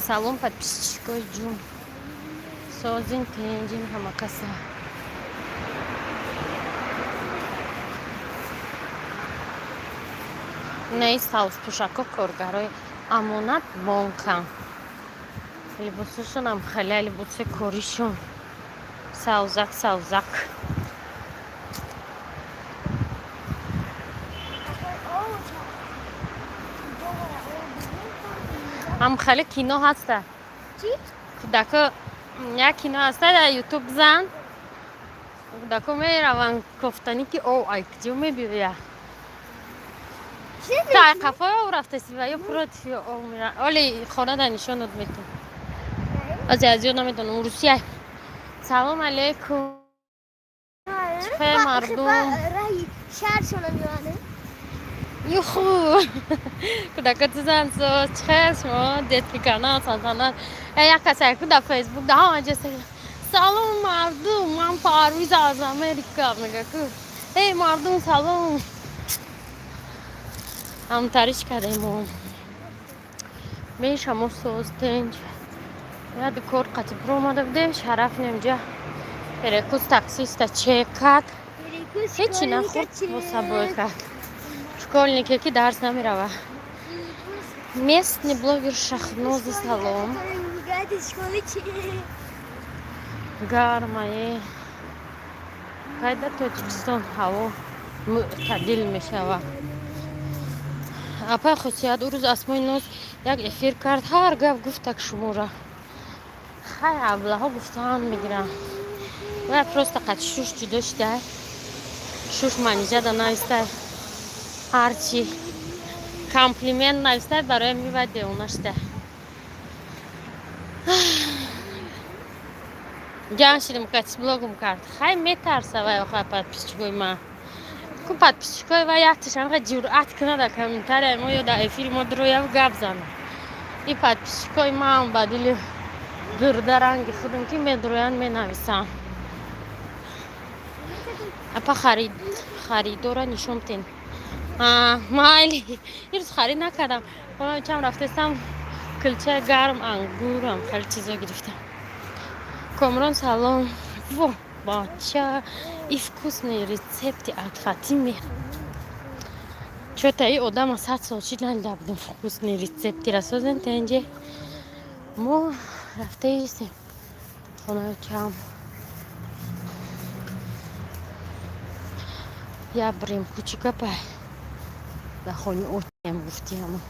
Салон подписчиков Джун. Созин Тенджин Хамакаса. Ней саус пушако коргарои амонат бонкан. Либусушон ам халяли буце коришон. Саузак. ам хали кино ҳаста. چی؟ кудако як кино ҳаста дар ютуб зан. кудако мераванд кофтани ки ай куҷо мебиёяд. تا قفای او رفته سی و یا پروت او میرن ولی خانه در نشانت میتون از یاد نمیدونم روسیه. سلام علیکم. چه مردم شهر شما میوانه یخو کدکت زن سو چه شما دیت میکنن سانتانان یک کسی که در فیسبوک ده ها جسه سلام مردم من پارویز از امریکا میگه که ای مردم سلام هم تاریش کردیم و میشم و سوستنج یاد کور قطع برو آمده بودیم شرف نمیجا پریکوز تاکسیست چک کرد هیچی نخورد مصابه کرد школьники که درس نمیروه местный блогер Шахноз салом гармае қайда тоҷикистон ҳаво мӯътадил мешавад. апа хусият урӯз асмои ноз як эфир кард ҳар гап гуфтак шумора хай аблаҳо гуфтаанд мегирам ва просто қати шуш ҷудо шуда шуш манижада навистай ҳарчи комплимент навистай бароям мивад девона шуда ҷан шидим кати блогум кард хай метарса вай охай подписчикои ман ку подписчикои вай якташанақа ҷуръат кунада комментарияи мо ё дар эфири мо дурояв гап зана и подписчикои ман ба дили гирдаранги худам ки медуроянд менависанд. апа харидора нишон тен майли ирӯз харид накардам чам рафтестам кулчаи гарм ангурам хеле чизо гирифтам. комрон салом во бача и вкусные рецепты от Фатиме. Что-то и одама 100 сол чидан дабдим вкусные рецепты расозен тенже мо рафтестем хонаи чам я брем кучика пай да хони отем гуфтиам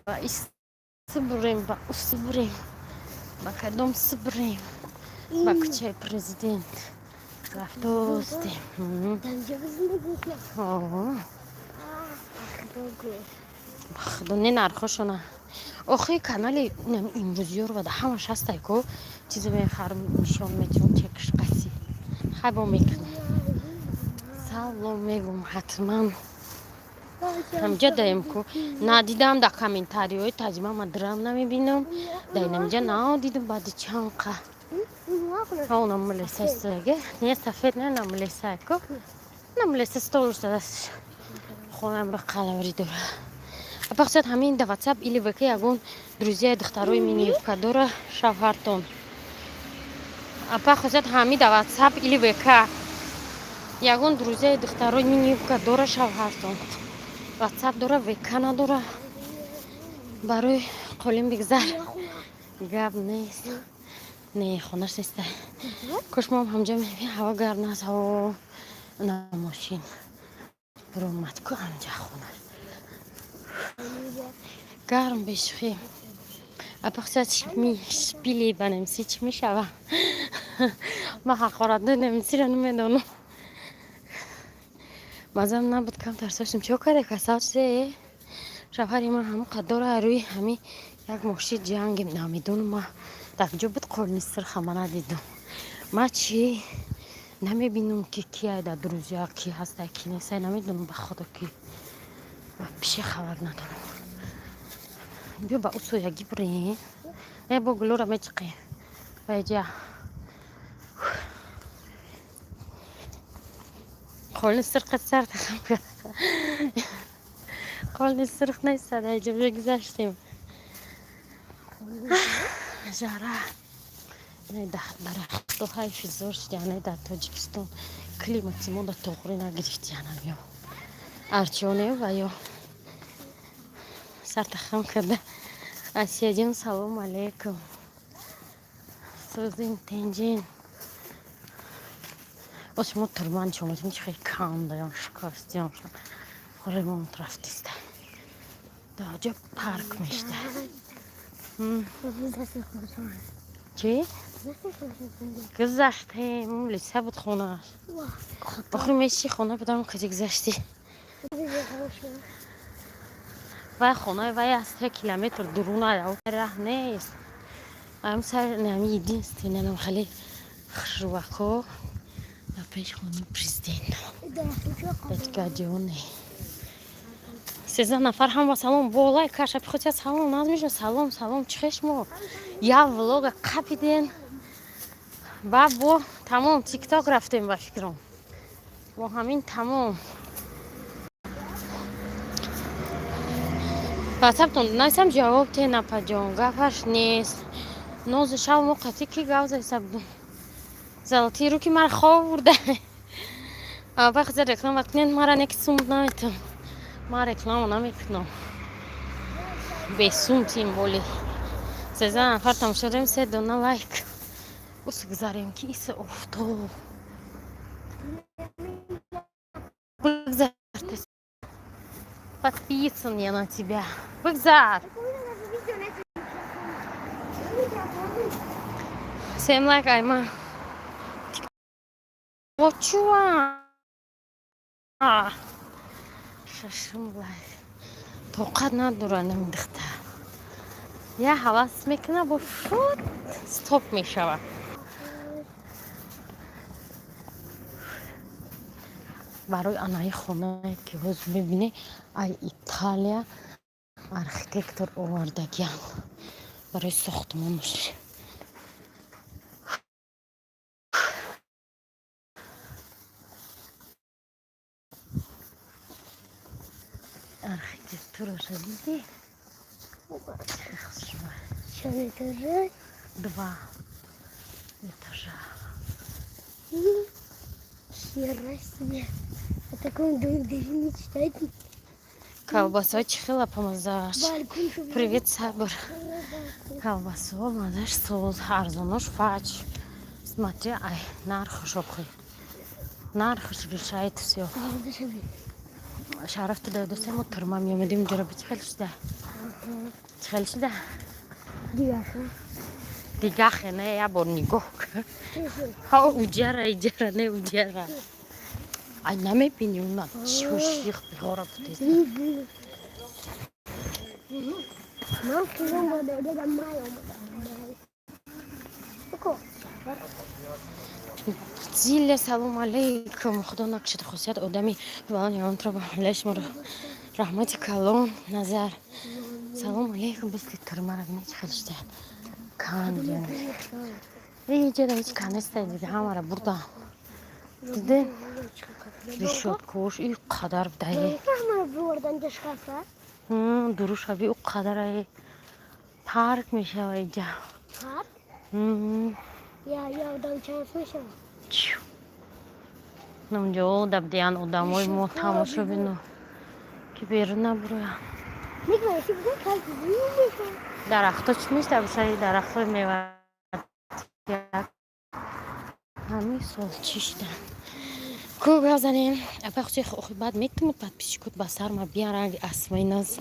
ба исбрем ба усбрем ба кадом сбрем ба кучаи президент рафтостем худо не нархошона охи канали имрӯзиёро вада ҳамаш ҳастай ко чизо мехарм нишон метиҳом чекш қаси хайбо мекунам салом мегум ҳатман ҳамҷа даем ко надидам да комментариҳои таҷима ма дирам намебинам дайнамҷа надидам баъди чанқа ona mulesa istege niye safed ne mulesa ko na mulesa stoluşta da xonam ро қалаври дора апақсад ҳамин да ватсап или вк ягон друзияи духтарои миниюбка дора шавҳартон апақсад ҳамин да ватсап или вк ягон друзияи духтарои миниюбка дора шавҳартон ватсап дора вк надора барои қолин бигзар гап нест не хонаш нест кош мом ҳамҷа мебин ҳава гарм аст ҳаво на мошин ромад ку ҳамҷа хона гарм бешухи апақсад ми шпили банемси чӣ мешава ма ҳақоратда немсира намедонам мазам набуд кам тарсоштим чо каре касасе шавҳари ман ҳамон қаддора рӯи ҳамин як мошин ҷангем намедонам ма так ҷо буд қолнистир хамана дидам ма чӣ намебинам ки кия да друзия ки ҳастай ки нестай намедонам ба худо ки пише хабар надорам бё ба усоягӣ бурем бо гулора мечиқем ваҷа қолнистир қисар قال سرخ نیست در اینجا بگذشتیم جاره نه درخت و حیفی زورش یعنی در تاجیکستان کلیماتی ما در تغری نگرفت یعنی یا ارچونه و یا سرتخم کرده آسیا جان سلام علیکم سوزین تنجین باش ما ترمان شما چون خیلی کام دارم شکستیم ریمونت رفتیسته داجا پارک میشته چی؟ گذشتیم لیسه بود خونه بخوری میشی خونه بدم کجا گذشتی و خونه وی از 3 کیلومتر درونه راه نیست ام سر نمیدین استینم خیلی خشوکو و پیش خونه پرزیدنت بچه جونی 13 نفر هم با سلام بالای کاش بخواد سلام نازمیش سلام سلام چشمو یا ولوگ کپیدین با تمام تیک تاک رفتیم با فکرم با همین تمام واتساپتون نایسم جواب ته نپجام گپش نیست نوز شب موقتی کی گاوز حساب زلطی رو که من خواب برده وقت رکلام وقتی مرا نکسوم نمیتونم ما رکلام نمیکنم بسوم تیم بولی 13 نفر تماشا شدیم 3 دونه لایک بس گذاریم که ایسه افتاد بگذار подписан я на тебя بگذار Same like Ayman What ششم لایک طاقت ندارم دختر یه حواس میکنه با فوت ستاپ میشود برای آنهای خونه که باز ببینی ای ایتالیا ارکیتکتور آوردگیان برای ساختمانش архитектураш види? Чего этажа? 2 этажа. Хера себе. О таком даже не читать. Колбаса чихила помазаш. Балкон, чтобы... Привет, Сабр. Колбасу, мазаш, соус, арзанош, фач. Смотри, ай, нархош обхи. Нархош решает все. شرفت داده سه ما ترمام یومدیم جربی چه خیلی شده چه خیلی شده دیگه خیلی یه بار نگاه کن ها اوجره نه اوجره ای نمیبینی اونا چیو شیخ بگاره بودیست من کنم با داده مای بکو زیل سلام علیکم خدا نکشد خاصیت آدمی والان یان ترا لش مرا رحمتی کلام نظر سلام علیکم بستی ترمار بینی چه خیلی شده کان جان اینجا هیچ کانست دیگه همارا بردا دیده بیشتر کوش این قدر بدهی همه بردن دشخصه دروش هبی او قدر ای پارک میشه و اینجا پارک؟ یا آدم چند میشه نمجا دبدیان آدمای ما تماشا بینو که بیرون نبرویم میگه چی بگه کسی میشه درخت چی میشه بسایی درخت میوه همین سال چیشتن کو بزنیم اپا خوشی بعد میتونم بعد پیش کود بسر ما بیارن اسمای ناز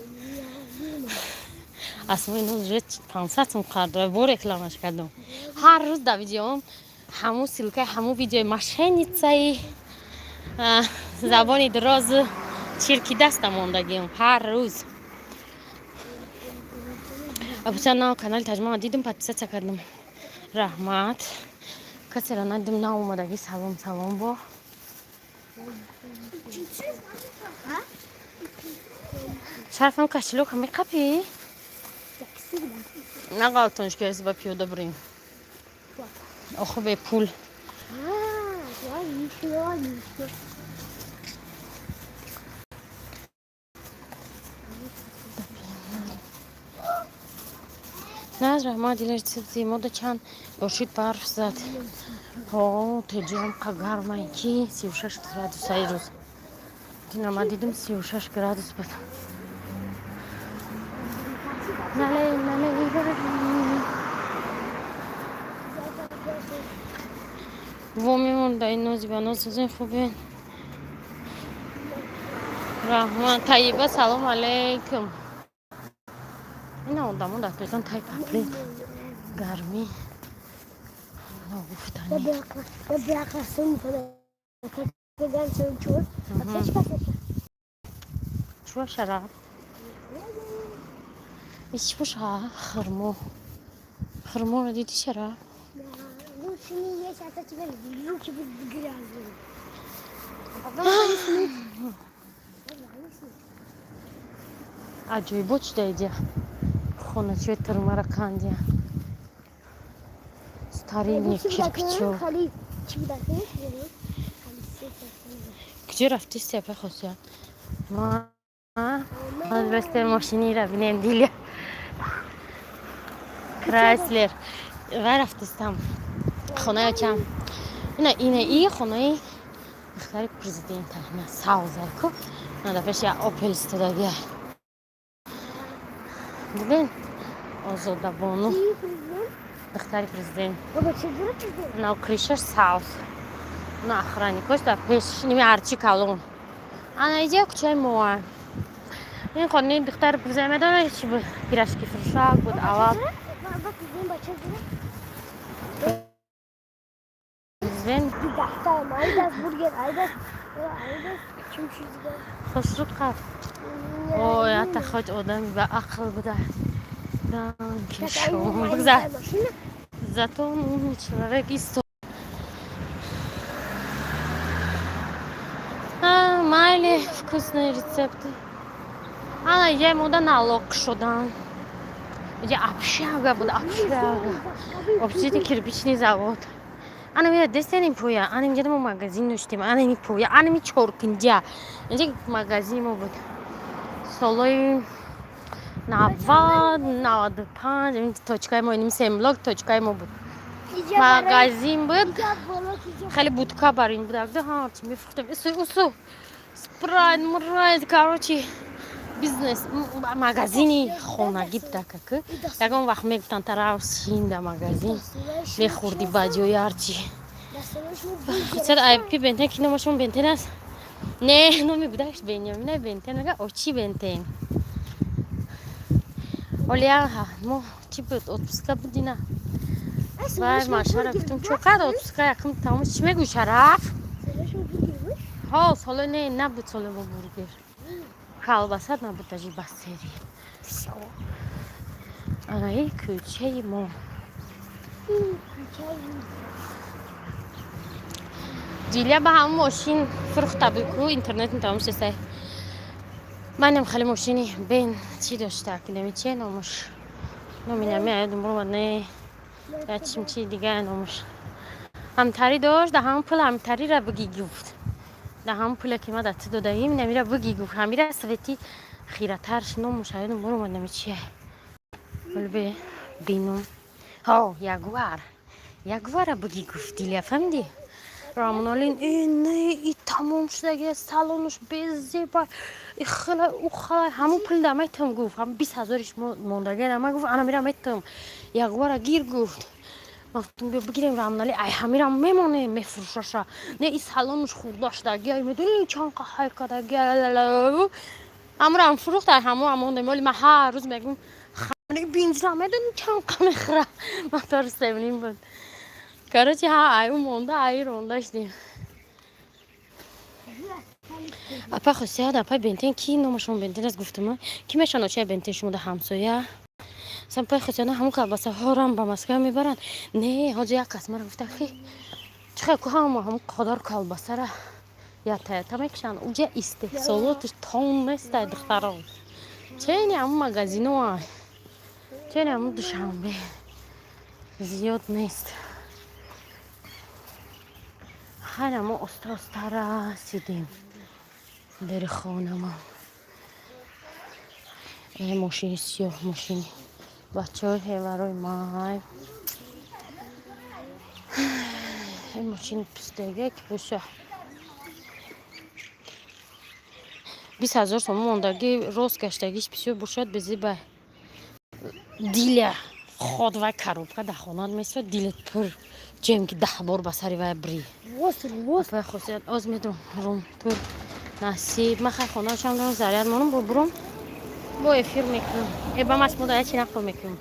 اسمای ناز رد 500 سم قدر بو رکلامش کردم هر روز در ویدیوم همو سیلکه همو ویدیو ماشینیتسای زبانی دراز چیرکی دست موندگیم هر روز ابوچه نه کانال ترجمه دیدم پادپیسه کردم رحمت کسی را ندیدم نه اومدگی سلام با شرفم کشلو کمی قپی نه غلطانش که از با پیاده بریم آخو به پول نه ما دیلر چیزی مود چند باشید برف زد ها تجام قگرمه کی 36 گرادوس ای روز دینا ما دیدم 36 گرادوس بود نله و میمونده این نوزی با نوز خوبه رحمان طیبه سلام علیکم این آدمون دقیقا تایپ اپلی گرمی نگفتنی ببرقصون بگم چون چون چوه شراب ایچ بوشا خرمو رو دیدی شراب روشنی یه شاته چی بگی رو که بگیرم عجیب بود دیدی خونه چه ترماره کندی ستارینی کرکچو خالی چی بوده کجا رفتی سپه خوشیان ما از بسته ماشینی را بینیم دیلی کرایسلر و رفتستم خونه چم اینه خونه اختیار پرزیدنت نه ساوزه کو نه دفعش یا اوپل استدادیه ببین آزاده بانو اختیار پرزیدنت بابا چه جوره پرزیدنت نه کریشر ساوز نه اخرانی کش در پیش نیمی ارچی کلون انا اینجا کچه موان این خونه دختر پرزیدنت داره چی بود پیرشکی فرشاک بود اول زين تحتها عايزة برجر عايزة چون چیزی خسرو قف اوه یا تخوت آدمی به عقل بده دان که شما بگذار زتون اون چرا گیستو مایلی вкусные рецепты она я ему налог шудан где общага будет общага общий кирпичный завод она меня десятин поя она мне дома магазин нуштим она не поя она мне чоркинджа где магазин мой будет солой نود 95 این توچکای ما اینیم سملاک توچکای ما بود مغازین بود خیلی بودکا برای این بود ها چی میفروختم اسو سپراید مرایت کاروچی بیزنس مغازینی خونگی بود که یکم وقت میگفتن طرف هینده مغازین میخوردی باجوی هرچی خود ای پی بنتن کی نماشون بنتن است نه نمی بودش بنیامین نه بنتن مگه اوچی بنتن Олега, ну, типа, отпуска буди на. Вай, маша рактум чоқад отпуска яким тамош чӣ мегӯ шараф? Ҳо, соло не набуд соло мо бургер. Колбаса набуд ажи басери. Анаи кӯчаи мо. Дилия ба ҳамон мошин фурӯхта буд ку интернет метавониш сесай. منم خالی ماشینی بین چی داشته که چه نامش نمیدونم یادم رو نه یا چی دیگه نامش همتری داشت ده هم پول همتری را بگی گفت ده هم پول که ما دست دادیم نمیره بگی گفت همیره سویتی خیرترش نامش یادم رو نمیچه ولی به بینم ها یگوار بگی گفت دیلی فهمیدی رامونالین این تمام شده سالونش بزیبا خیلی همون پول دمیتم گفت هم 20,000ش موندگی دمه گفت انا میرم ایتم یک بار گیر گفت گفتم بگیریم رامونالی ای همیرم میمونه میفروشش نه این سالونش خورداشتگی میدونی چند قهر کردگی امرم فروخت همون مالی ما هر روز میگم خانه بینزرم میدونی چند قهر میخوره ما تر سیمنیم بود کارچی ها ای مونده ای رونداش دیم اپا خواستید اپا بنتین کی نماشون بنتین از گفتم کی میشن چه بنتین شما ده همسایه سم پای خواستید همون کلباسه ها رام با مسکن میبرن نه حاجی یک قسمه رو گفته که چقدر که همون قدر کلباسه را یا تا میکشن اونجا استحصالاتش تون نیست دخترها چه اینی همون مغازینو چه اینی همون دوشنبه زیاد نیست خیلی ما استا رسیدیم در خانه ما این ماشین سیاه ماشین бачаҳои ҳеварои май ин мошини пустега ки буша 20,000 сом мондагӣ рост гаштагиш бисёр бошад бези ба диля ход вай коробка дар хона месояд дилет пур ҷем ки 10 бор ба сари вай брӣ Вост. вай хосият оз медром рум пур насиб махай хонашам дорам заряд монам бо буром бо эфир мекунам эба масмуда ячи нақл мекунам